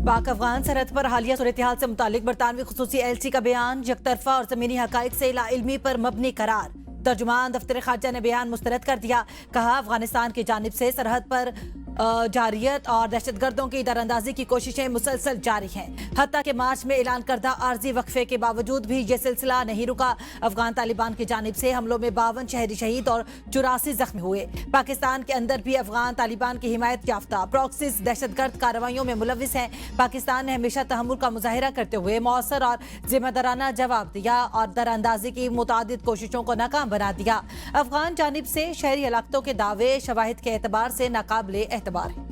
पाक अफगान सरहद पर हालिया सूरत-ए-हाल से मुतालिक बरतानवी खुसूसी एलसी का बयान यकतरफा और जमीनी हकाइक से लाइल्मी पर मबनी करार। तर्जुमान दफ्तर खारजा ने बयान मुस्तरद कर दिया। कहा, अफगानिस्तान की जानिब से सरहद पर जारियत और दहशतगर्दों की दरअंदाजी की कोशिशें मुसलसल जारी हैं। हत्ता के मार्च में ऐलान करदा आर्जी वक्फे के बावजूद भी ये सिलसिला नहीं रुका। अफगान तालिबान की जानिब से हमलों में 52 शहरी शहीद और 84 जख्मी हुए। पाकिस्तान के अंदर भी अफगान तालिबान की हिमायत याफ्ता प्रॉक्सीज दहशतगर्द कार्रवाइयों में मुलविस हैं। पाकिस्तान ने हमेशा तहम्मुल का मुजाहिरा करते हुए मौसर और जिम्मेदाराना जवाब दिया और दरअंदाजी की मुतादिद कोशिशों को नाकाम बना दिया। अफगान जानिब से शहरी हलाकतों के दावे शवाहिद के एतबार से नाकाबिले एतबार है।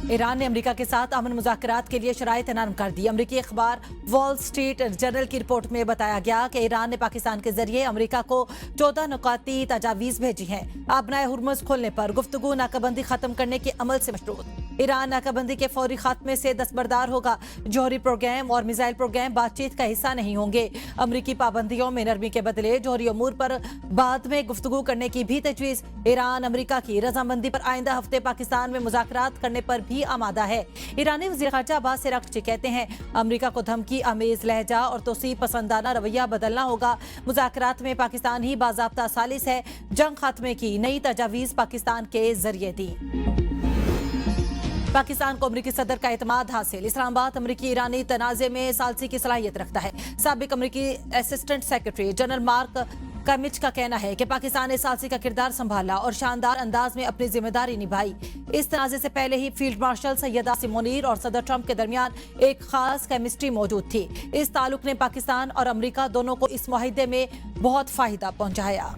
ईरान ने अमेरिका के साथ अमन मुज़ाकरात के लिए शराइत नरम कर दी। अमेरिकी अखबार वॉल स्ट्रीट जर्नल की रिपोर्ट में बताया गया कि ईरान ने पाकिस्तान के जरिए अमेरिका को 14 नुकाती तजावीज़ भेजी हैं। आबनाए हुर्मुज़ खोलने पर गुफ्तगू नाकाबंदी खत्म करने के अमल से मशरूत। ईरान नाकाबंदी के फौरी खात्मे से दस्तबरदार होगा। जौहरी प्रोग्राम और मिसाइल प्रोग्राम बातचीत का हिस्सा नहीं होंगे। अमरीकी पाबंदियों में नरमी के बदले जौहरी अमूर पर बाद में गुफ्तगू करने की भी तजवीज़। ईरान अमरीका की रजामंदी पर आइंदा हफ्ते पाकिस्तान में मुज़ाकरात करने पर भी आमादा है। ईरानी वज़ीर ख़ारजा अब्बास अराग़ची कहते हैं, अमरीका को धमकी आमेज़ लहजा और तोसी पसंदाना रवैया बदलना होगा। मुज़ाकरात में पाकिस्तान ही बाज़ाब्ता सालिस है। जंग खात्मे की नई तजावीज़ पाकिस्तान के जरिए दी। पाकिस्तान को अमरीकी सदर का एतमाद हासिल। इस्लामाबाद अमरीकी ईरानी तनाज़े में सालसी की सलाहियत रखता है। साबिक अमरीकी असिस्टेंट सेक्रेटरी जनरल मार्क कमिच का कहना है कि पाकिस्तान ने सालसी का किरदार संभाला और शानदार अंदाज में अपनी जिम्मेदारी निभाई। इस तनाज़े से पहले ही फील्ड मार्शल सैयद आसिम मुनीर और सदर ट्रंप के दरमियान एक खास केमिस्ट्री मौजूद थी। इस ताल्लुक ने पाकिस्तान और अमरीका दोनों को इस मुआहिदे में बहुत फायदा पहुंचाया।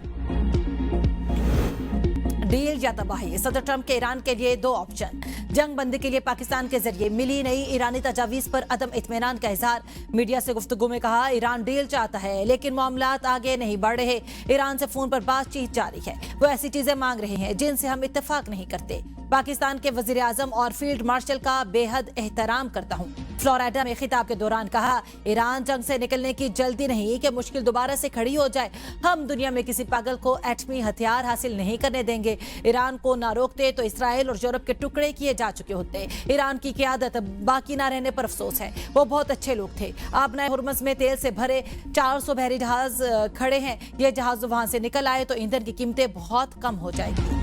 डील या तबाही, सदर ट्रंप के ईरान के लिए 2 ऑप्शन। जंग बंदी के लिए पाकिस्तान के जरिए मिली नई ईरानी तजावीज़ पर अदम इत्मीनान का इजहार। मीडिया से गुफ्तगू में कहा, ईरान डील चाहता है लेकिन मामलात आगे नहीं बढ़ रहे। ईरान से फोन पर बातचीत जारी है। वो ऐसी चीजें मांग रहे हैं जिनसे हम इत्तेफाक नहीं करते। पाकिस्तान के वजीर आजम और फील्ड मार्शल का बेहद एहतराम करता हूँ। फ्लोरिडा में खिताब के दौरान कहा, ईरान जंग से निकलने की जल्दी नहीं कि मुश्किल दोबारा से खड़ी हो जाए। हम दुनिया में किसी पागल को एटमी हथियार हासिल नहीं करने देंगे। ईरान को ना रोकते तो इसराइल और यूरोप के टुकड़े किए जा चुके होते। ईरान की क़यादत बाकी ना रहने पर अफसोस है। वो बहुत अच्छे लोग थे। आबनाए हुर्मुज़ में तेल से भरे 400 बहरी जहाज खड़े हैं। ये जहाज वहां से निकल आए तो ईंधन की कीमतें बहुत कम हो जाएगी।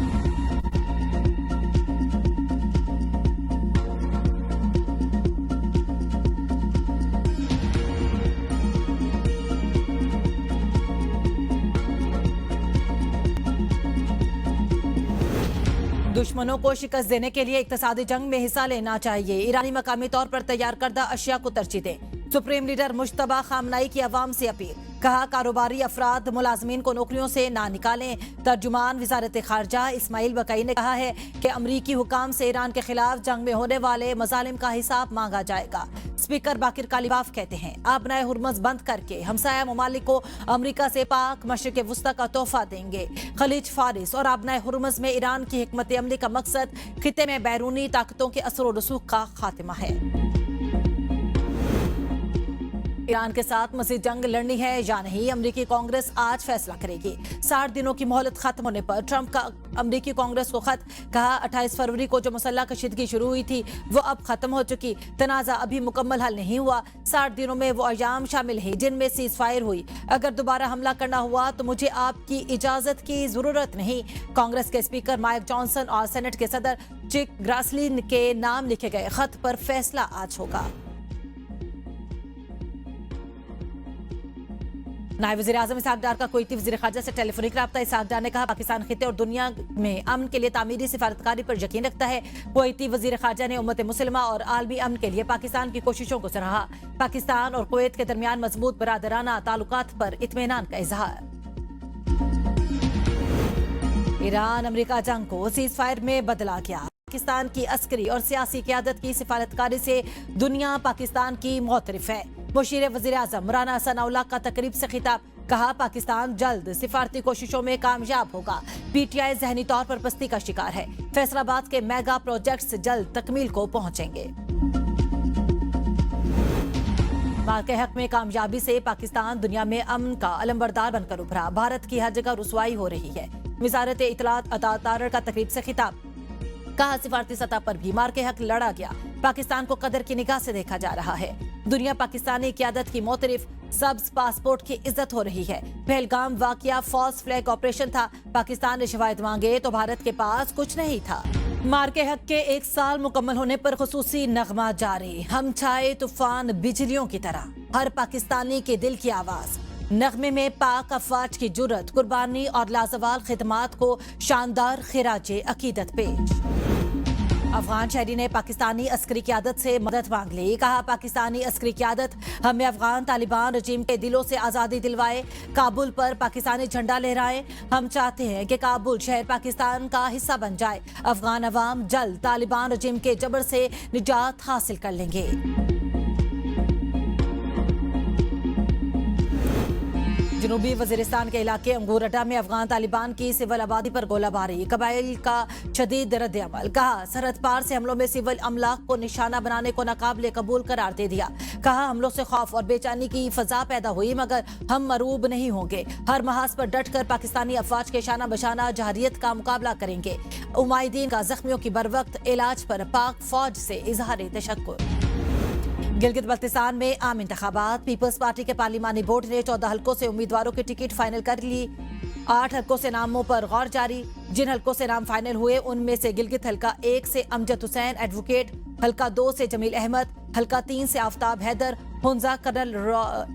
दुश्मनों को शिकस्त देने के लिए इक्तसादी जंग में हिस्सा लेना चाहिए। ईरानी मकामी तौर पर तैयार करदा अशिया को तरजीह दें। सुप्रीम लीडर मुश्तबा खामनाई की अवाम से अपील। कहा, कारोबारी अफराद मुलाजमीन को नौकरियों से ना निकालें। तर्जुमान वजारत खारजा इस्माइल बकई ने कहा है कि अमरीकी हुकाम से ईरान के खिलाफ जंग में होने वाले मजालिम का हिसाब मांगा जाएगा। स्पीकर बाकिर कालीबाफ कहते हैं, आबनाए हुर्मुज़ बंद करके हमसाया ममालिक को अमरीका से पाक मशरिक़ वुस्ता का तोहफा देंगे। खलीज फारिस और आबनाए हुर्मुज़ में ईरान की हिकमत अमली का मकसद खिते में बैरूनी ताकतों के असर व रसूख का खात्मा है। ईरान के साथ मज़ीद जंग लड़नी है या नहीं, अमरीकी कांग्रेस आज फैसला करेगी। 60 दिनों की मोहलत खत्म होने पर ट्रंप का अमरीकी कांग्रेस को खत। कहा, 28 फरवरी को जो मुसल्लह कशीदगी शुरू हुई थी वो अब खत्म हो चुकी। तनाज़ा अभी मुकम्मल हल नहीं हुआ। 60 दिनों में वो अयाम शामिल हैं जिनमें सीज फायर हुई। अगर दोबारा हमला करना हुआ तो मुझे आपकी इजाजत की जरूरत नहीं। कांग्रेस के स्पीकर माइक जॉनसन और सेनेट के सदर चिक ग्रासली के नाम लिखे गए खत पर फैसला आज होगा। नायब वज़ीर आज़म इसहाक डार का कुवैती वज़ीर ख़ारजा से टेलीफोनिक रब्ता। इसहाक डार ने कहा, पाकिस्तान खिते और दुनिया में अमन के लिए तामीरी सिफारतकारी पर यकीन रखता है। कुवैती वज़ीर ख़ारजा ने उम्मत मुस्लिमा और आलमी अमन के लिए पाकिस्तान की कोशिशों को सराहा। पाकिस्तान और कुवैत के दरमियान मजबूत बरादराना ताल्लुकात पर इत्मीनान का इजहार। ईरान अमरीका जंग को सीज फायर में बदला गया। पाकिस्तान की अस्करी और सियासी क़यादत की सिफारतकारी से दुनिया पाकिस्तान की मोतरफ है। मुशीर वज़ीर आज़म राना सनाउल्लाह का तकरीब से खिताब। कहा, पाकिस्तान जल्द सिफारती कोशिशों में कामयाब होगा। पीटीआई ज़हनी तौर पर पस्ती का शिकार है। फैसलाबाद के मेगा प्रोजेक्ट्स जल्द तकमील को पहुंचेंगे। माल के हक में कामयाबी से पाकिस्तान दुनिया में अमन का अलंबरदार बनकर उभरा। भारत की हर जगह रुसवाई हो रही है। वजारत इत्तलात अता तारड़ का तकरीब से खिताब। कहा सिफारती सतह पर भी मार के हक लड़ा गया, पाकिस्तान को कदर की निगाह से देखा जा रहा है। दुनिया पाकिस्तानी क़यादत की मोतरिफ, सब्ज पासपोर्ट की इज्जत हो रही है। पहलगाम वाकया फॉल्स फ्लैग ऑपरेशन था, पाकिस्तान ने शवाहिद मांगे तो भारत के पास कुछ नहीं था। मार के हक के 1 साल मुकम्मल होने पर खुसूसी नगमा जारी, हम छाए तूफान बिजलियों की तरह, हर पाकिस्तानी के दिल की आवाज। नगमे में पाक अफवाज की जुर्रत, कुर्बानी और लाजवाल खिदमात को शानदार खिराजे अकीदत पेश। अफगान शहरी ने पाकिस्तानी अस्करी क़यादत से मदद मांग ली, कहा पाकिस्तानी अस्करी क़यादत हमें अफगान तालिबान रजीम के दिलों से आज़ादी दिलवाए, काबुल पर पाकिस्तानी झंडा लहराए। हम चाहते हैं कि काबुल शहर पाकिस्तान का हिस्सा बन जाए। अफगान अवाम जल्द तालिबान रजीम के जबर से निजात हासिल कर लेंगे। जनूबी वजीरिस्तान के इलाके अंगूरडा में अफगान तालिबान की सिविल आबादी पर गोलाबारी, कबाइल का शदीद रद्द-ए-अमल। कहा सरहद पार से हमलों में सिविल अमलाक को निशाना बनाने को नाकाबिले कबूल करार दे दिया। कहा हमलों से खौफ और बेचैनी की फजा पैदा हुई, मगर हम मरूब नहीं होंगे। हर महाज पर डट कर पाकिस्तानी अफवाज के शाना बशाना जहरियत का मुकाबला करेंगे। उमाइदीन का जख्मियों की बरवक्त इलाज पर पाक फौज से इजहार तशक्कुर। गिलगित बल्तिस्तान में आम इंतखाबात, पीपल्स पार्टी के पार्लिमानी बोर्ड ने 14 हल्कों से उम्मीदवारों की टिकट फाइनल कर ली। 8 हल्कों से नामों पर गौर जारी। जिन हल्कों से नाम फाइनल हुए उनमें से गिलगित हल्का 1 से अमजद हुसैन एडवोकेट, हल्का 2 से जमील अहमद, हल्का 3 से आफ्ताब हैदर, हुंजा कर्नल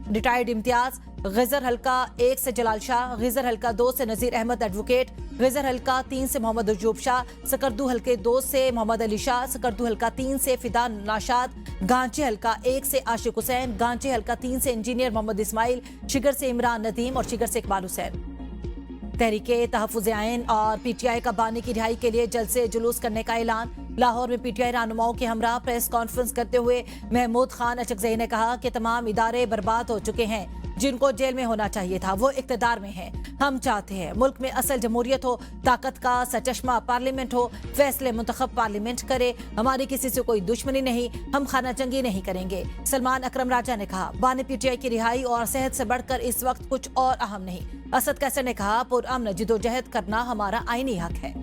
रिटायर्ड इम्तियाज, गिजर हल्का 1 से जलाल शाह, गिजर हल्का 2 से नजीर अहमद एडवोकेट, गिजर हल्का 3 से मोहम्मद अजूब शाह, सकरदू हल्के 2 से मोहम्मद अली शाह, सकरदू हल्का 3 से फिदा नाशाद, गांची हल्का 1 से आशिक हुसैन, गांची हल्का 3 से इंजीनियर मोहम्मद इस्माइल, शिगर से इमरान नदीम और शिगर से इकबाल हुसैन। तहरीके तहफ़्फ़ुज़ आइन और पीटीआई का बानी की रिहाई के लिए जल्द से जुलूस करने का ऐलान। लाहौर में पीटीआई रहनुमाओं के हमरा प्रेस कॉन्फ्रेंस करते हुए महमूद खान अचकज़ई ने कहा कि तमाम इदारे बर्बाद हो चुके हैं, जिनको जेल में होना चाहिए था वो इक़्तिदार में हैं। हम चाहते हैं मुल्क में असल जमहूरियत हो, ताकत का सचश्मा पार्लियामेंट हो, फैसले मुंतखब पार्लियामेंट करे। हमारी किसी से कोई दुश्मनी नहीं, हम खाना जंगी नहीं करेंगे। सलमान अकरम राजा ने कहा बानी पीटीआई की रिहाई और सेहत से बढ़कर इस वक्त कुछ और अहम नहीं। असद कैसर ने कहा पुरअमन जिदोजहद करना हमारा आईनी हक है।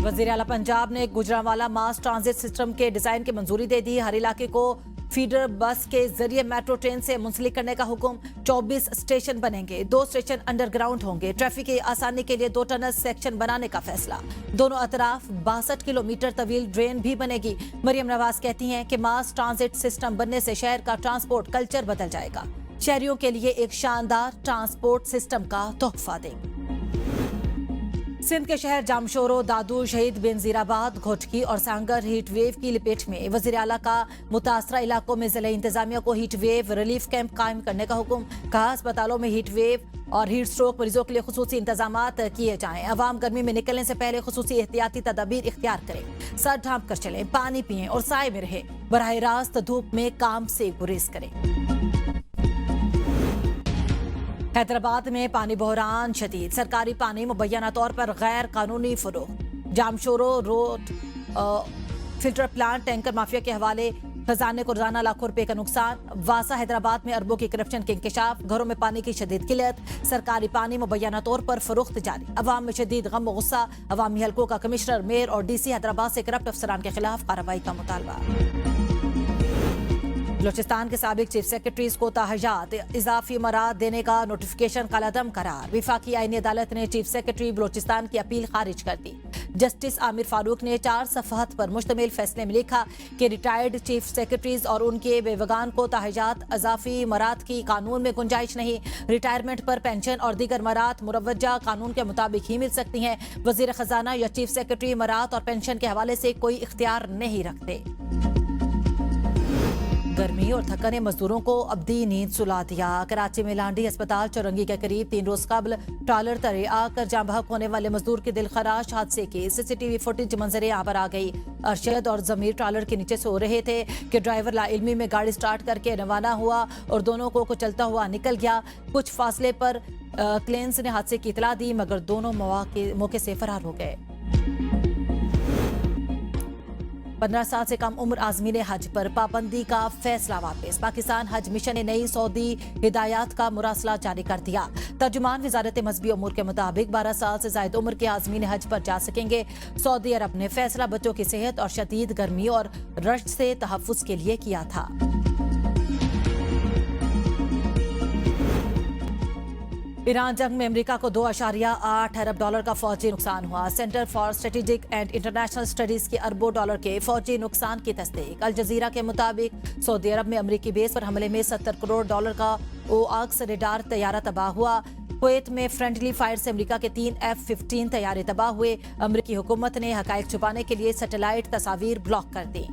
वज़ीर आला पंजाब ने गुजरांवाला मास ट्रांजिट सिस्टम के डिजाइन की मंजूरी दे दी। हर इलाके को फीडर बस के जरिए मेट्रो ट्रेन से मुंसलिक करने का हुक्म। 24 स्टेशन बनेंगे, 2 स्टेशन अंडरग्राउंड होंगे। ट्रैफिक की आसानी के लिए 2 टनल सेक्शन बनाने का फैसला। दोनों अतराफ 62 किलोमीटर तवील ड्रेन भी बनेगी। मरियम नवाज कहती हैं कि मास ट्रांजिट सिस्टम बनने से शहर का ट्रांसपोर्ट कल्चर बदल जाएगा। शहरियों के लिए एक शानदार ट्रांसपोर्ट सिस्टम का तोहफा देंगे। सिंध के शहर जामशोरो, दादू, शहीद बेनजीराबाद, घोटकी और सांगर हीट वेव की लपेट में। वज़ीर आला का मुतासरा इलाकों में जिला इंतजामिया को हीट वेव रिलीफ कैंप कायम करने का हुक्म। कहा अस्पतालों में हीट वेव और हीट स्ट्रोक मरीजों के लिए खुसूसी इंतजामात किए जाएं। अवाम गर्मी में निकलने से पहले खुसूसी एहतियाती तदाबीर इख्तियार करें। सर ढांप कर चलें, पानी पिएं और साए में रहें। बराह रास्त धूप में काम से गुरेज करें। हैदराबाद में पानी बहरान शदीद, सरकारी पानी मुबैना तौर पर गैर कानूनी फरोख्त। Jamshoro road filter plant tanker mafia के हवाले, खजाने को रोजाना लाखों रुपए का नुकसान। वासा हैदराबाद में अरबों की करप्शन के इंकशाफ, घरों में पानी की शदीद किल्लत, सरकारी पानी मुबैना तौर पर फरोख्त जारी। अवाम में शदीद गम व गुस्सा, अवामी हल्कों का कमिश्नर, मेयर और डीसी हैदराबाद से करप्ट अफसरान के खिलाफ कार्रवाई का मुतालबा। बलोचिस्तान के साबिक चीफ सेक्रेटरीज को ताहजात इजाफी मराद देने का नोटिफिकेशन कलअदम करार। विफाकी आईनी अदालत ने चीफ सेक्रेटरी बलोचिस्तान की अपील खारिज कर दी। जस्टिस आमिर फारूक ने 4 सफ़हत पर मुश्तमिल फैसले में लिखा कि रिटायर्ड चीफ सेक्रेटरीज और उनके बेवगान को ताहजात इजाफी मराद की कानून में गुंजाइश नहीं। रिटायरमेंट पर पेंशन और दीगर मराद मुरवजा कानून के मुताबिक ही मिल सकती हैं। वजीर खजाना या चीफ सेक्रेटरी मराद और पेंशन के हवाले से कोई इख्तियार नहीं रखते। गर्मी और थकन ने मजदूरों को अब्दी नींद सुला दिया। कराची में लांडी अस्पताल चौरंगी के करीब 3 रोज कबल ट्रालर तले आकर जाम बहक होने वाले मजदूर के दिल खराश हादसे की सीसीटीवी फुटेज मंजरे यहाँ पर आ गई। अरशद और जमीर ट्रालर के नीचे सो रहे थे कि ड्राइवर लाइल्मी में गाड़ी स्टार्ट करके रवाना हुआ और दोनों को कुचलता हुआ निकल गया। कुछ फासले पर क्लेंस ने हादसे की इतला दी, मगर दोनों मौके से फरार हो गए। 15 साल से कम उम्र आजमीन हज पर पाबंदी का फैसला वापस। पाकिस्तान हज मिशन ने नई सऊदी हिदायत का मुरासला जारी कर दिया। तर्जुमान वजारत मजहबी उमूर के मुताबिक 12 साल से जायद उम्र के आजमीन हज पर जा सकेंगे। सऊदी अरब ने फैसला बच्चों की सेहत और शदीद गर्मी और रश्क से तहफ्फुज के लिए किया था। ईरान जंग में अमेरिका को $2.8 अरब का फौजी नुकसान हुआ। Centre for strategic and international studies के अरबों डॉलर के फौजी नुकसान की तस्दीक। अल जजीरा के मुताबिक सऊदी अरब में अमेरिकी बेस पर हमले में $70 करोड़ का ओआक्स रेडार तैयारा तबाह हुआ। कुवैत में फ्रेंडली फायर से अमेरिका के 3 F-15 तैयारे तबाह हुए। अमेरिकी हुकूमत ने हकायक छुपाने के लिए सैटेलाइट तस्वीर ब्लॉक कर दी।